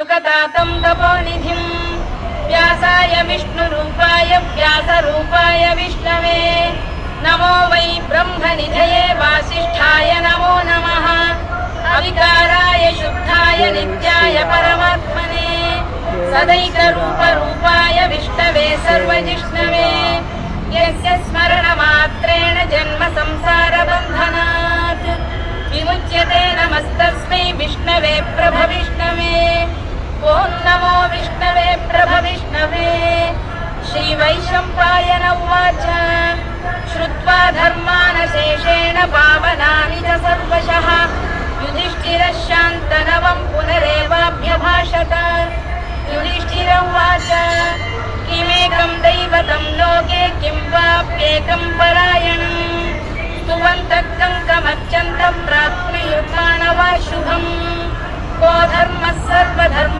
युगदातं तपोनिधिं व्यासाय विष्णुरूपाय व्यासरूपाय विष्णवे नमो वै ब्रह्मनिधये वासिष्ठाय नमो नमः अविकाराय शुद्धाय नित्याय परमात्मने सदैकरूपरूपाय विष्णवे सर्वजिष्णवे यस्य स्मरणमात्रेण जन्म संसारबन्धनात् विमुच्यते नमस्तस्मै विष्णवे प्रभविष्णवे ओं नमो विष्णवे प्रभविष्णवे श्रीवैशम्पायन उवाच श्रुत्वा धर्मानशेषेण पावनानि च सर्वशः युधिष्ठिरः शान्तनवं पुनरेवाभ्यभाषत युधिष्ठिर उवाच किमेकं दैवतं लोके किं वाप्येकं परायणम् स्तुवन्तः कङ्कमर्चन्तं प्राप्नुयुर्माणवा शुभम् को धर्मः सर्वधर्म